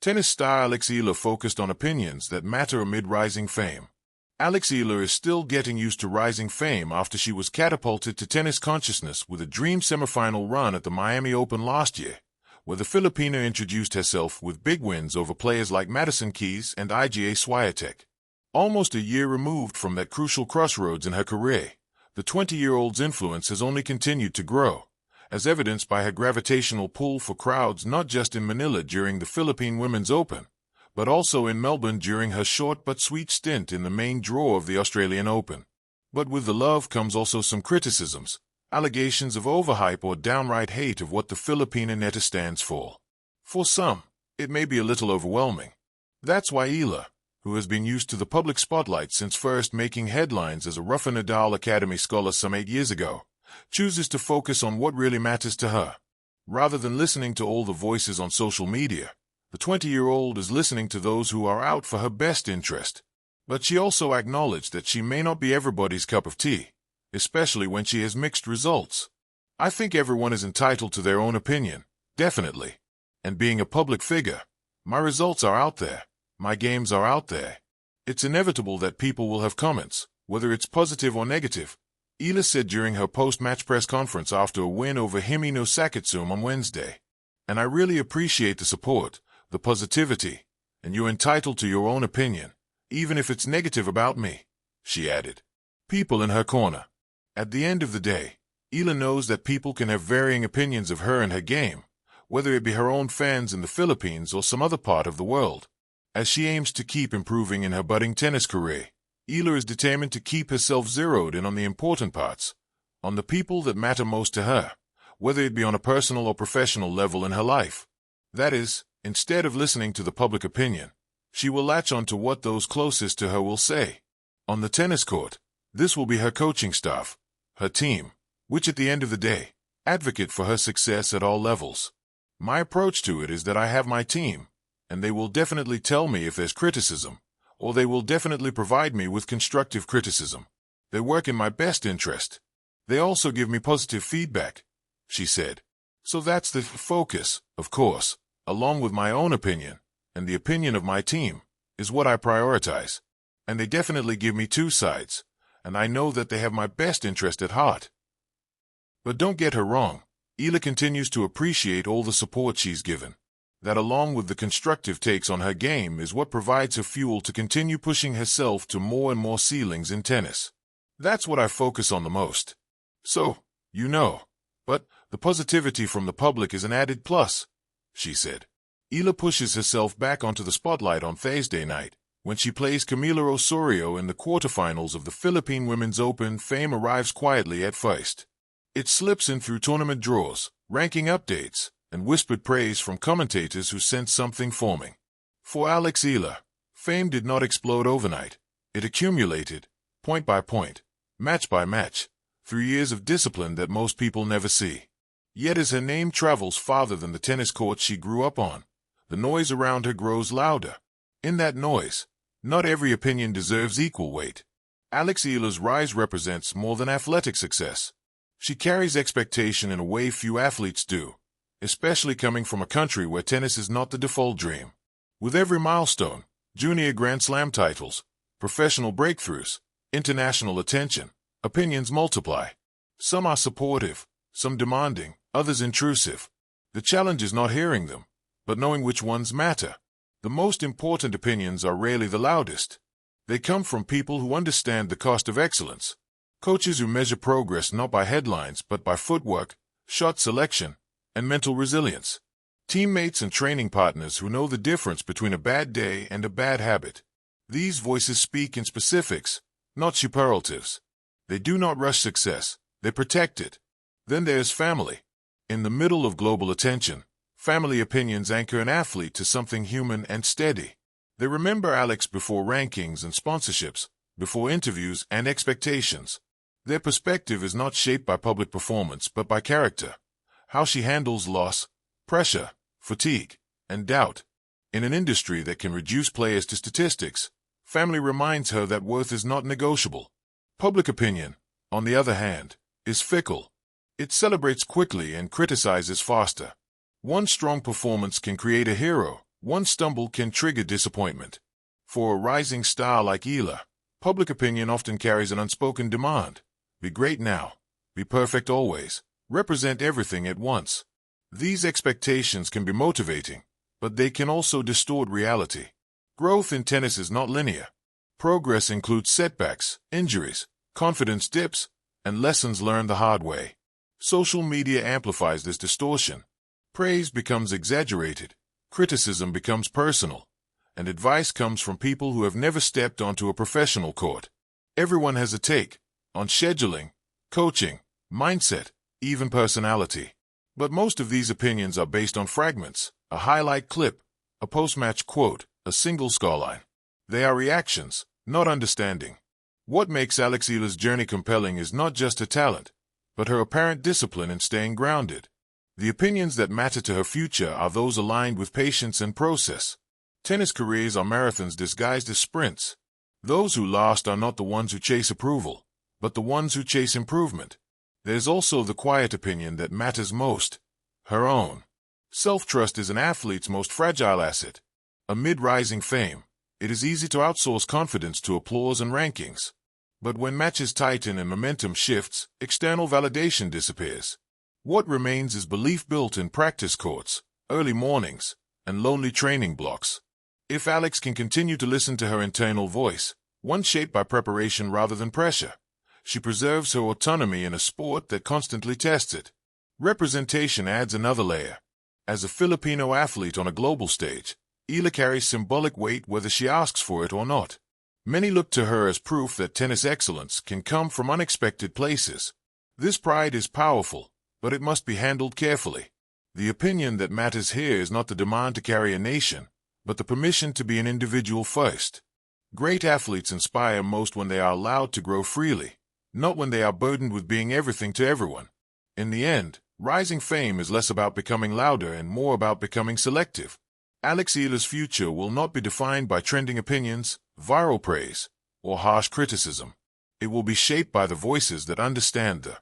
Tennis star Eala focused on opinions that matter amid rising fame. Eala is still getting used to rising fame after she was catapulted to tennis consciousness with a dream semifinal run at the Miami Open last year, where the Filipina introduced herself with big wins over players like Madison Keys and Iga Swiatek. Almost a year removed from that crucial crossroads in her career, the 20-year-old's influence has only continued to grow, as evidenced by her gravitational pull for crowds not just in Manila during the Philippine Women's Open, but also in Melbourne during her short but sweet stint in the main draw of the Australian Open. But with the love comes also some criticisms, allegations of overhype or downright hate of what the Filipina neta stands for. For some, it may be a little overwhelming. That's why Eala, who has been used to the public spotlight since first making headlines as a Rafa Nadal Academy scholar some 8 years ago, chooses to focus on what really matters to her. Rather than listening to all the voices on social media, the 20-year-old is listening to those who are out for her best interest. But she also acknowledged that she may not be everybody's cup of tea, especially when she has mixed results. I think everyone is entitled to their own opinion, definitely. And being a public figure, my results are out there, my games are out there. It's inevitable that people will have comments, whether it's positive or negative, Eala said during her post-match press conference after a win over Himeno Sakitsum on Wednesday. And I really appreciate the support, the positivity, and you're entitled to your own opinion, even if it's negative about me, she added. People in her corner. At the end of the day, Eala knows that people can have varying opinions of her and her game, whether it be her own fans in the Philippines or some other part of the world. As she aims to keep improving in her budding tennis career, Eala is determined to keep herself zeroed in on the important parts, on the people that matter most to her, whether it be on a personal or professional level in her life. That is, instead of listening to the public opinion, she will latch on to what those closest to her will say. On the tennis court, this will be her coaching staff, her team, which at the end of the day, advocate for her success at all levels. My approach to it is that I have my team, and they will definitely tell me if there's criticism, or they will definitely provide me with constructive criticism. They work in my best interest. They also give me positive feedback, she said. So that's the focus, of course, along with my own opinion, and the opinion of my team, is what I prioritize. And they definitely give me two sides, and I know that they have my best interest at heart. But don't get her wrong, Eala continues to appreciate all the support she's given. That along with the constructive takes on her game is what provides her fuel to continue pushing herself to more and more ceilings in tennis. That's what I focus on the most. So, you know. But the positivity from the public is an added plus, she said. Eala pushes herself back onto the spotlight on Thursday night, when she plays Camila Osorio in the quarterfinals of the Philippine Women's Open. Fame arrives quietly at first. It slips in through tournament draws, ranking updates, and whispered praise from commentators who sense something forming. For Eala, fame did not explode overnight. It accumulated, point by point, match by match, through years of discipline that most people never see. Yet as her name travels farther than the tennis court she grew up on, the noise around her grows louder. In that noise, not every opinion deserves equal weight. Eala's rise represents more than athletic success. She carries expectation in a way few athletes do, especially coming from a country where tennis is not the default dream. With every milestone, junior Grand Slam titles, professional breakthroughs, international attention, opinions multiply. Some are supportive, some demanding, others intrusive. The challenge is not hearing them, but knowing which ones matter. The most important opinions are rarely the loudest. They come from people who understand the cost of excellence, coaches who measure progress not by headlines but by footwork, shot selection, and mental resilience. Teammates and training partners who know the difference between a bad day and a bad habit. These voices speak in specifics, not superlatives. They do not rush success, they protect it. Then there's family. In the middle of global attention, family opinions anchor an athlete to something human and steady. They remember Alex before rankings and sponsorships, before interviews and expectations. Their perspective is not shaped by public performance but by character. How she handles loss, pressure, fatigue, and doubt. In an industry that can reduce players to statistics, family reminds her that worth is not negotiable. Public opinion, on the other hand, is fickle. It celebrates quickly and criticizes faster. One strong performance can create a hero, One stumble can trigger disappointment. For a rising star like Eala, public opinion often carries an unspoken demand. Be great now. Be perfect always. Represent everything at once. These expectations can be motivating, but they can also distort reality. Growth in tennis is not linear. Progress includes setbacks, injuries, confidence dips, and lessons learned the hard way. Social media amplifies this distortion. Praise becomes exaggerated, criticism becomes personal, and advice comes from people who have never stepped onto a professional court. Everyone has a take on scheduling, coaching, mindset, even personality. But most of these opinions are based on fragments, a highlight clip, a post-match quote, a single scoreline. They are reactions, not understanding. What makes Alex Eala's journey compelling is not just her talent, but her apparent discipline in staying grounded. The opinions that matter to her future are those aligned with patience and process. Tennis careers are marathons disguised as sprints. Those who last are not the ones who chase approval, but the ones who chase improvement. There's also the quiet opinion that matters most, her own. Self-trust is an athlete's most fragile asset. Amid rising fame, it is easy to outsource confidence to applause and rankings. But when matches tighten and momentum shifts, external validation disappears. What remains is belief built in practice courts, early mornings, and lonely training blocks. If Alex can continue to listen to her internal voice, one shaped by preparation rather than pressure, she preserves her autonomy in a sport that constantly tests it. Representation adds another layer. As a Filipino athlete on a global stage, Eala carries symbolic weight whether she asks for it or not. Many look to her as proof that tennis excellence can come from unexpected places. This pride is powerful, but it must be handled carefully. The opinion that matters here is not the demand to carry a nation, but the permission to be an individual first. Great athletes inspire most when they are allowed to grow freely, not when they are burdened with being everything to everyone. In the end, rising fame is less about becoming louder and more about becoming selective. Alex Eala's future will not be defined by trending opinions, viral praise, or harsh criticism. It will be shaped by the voices that understand the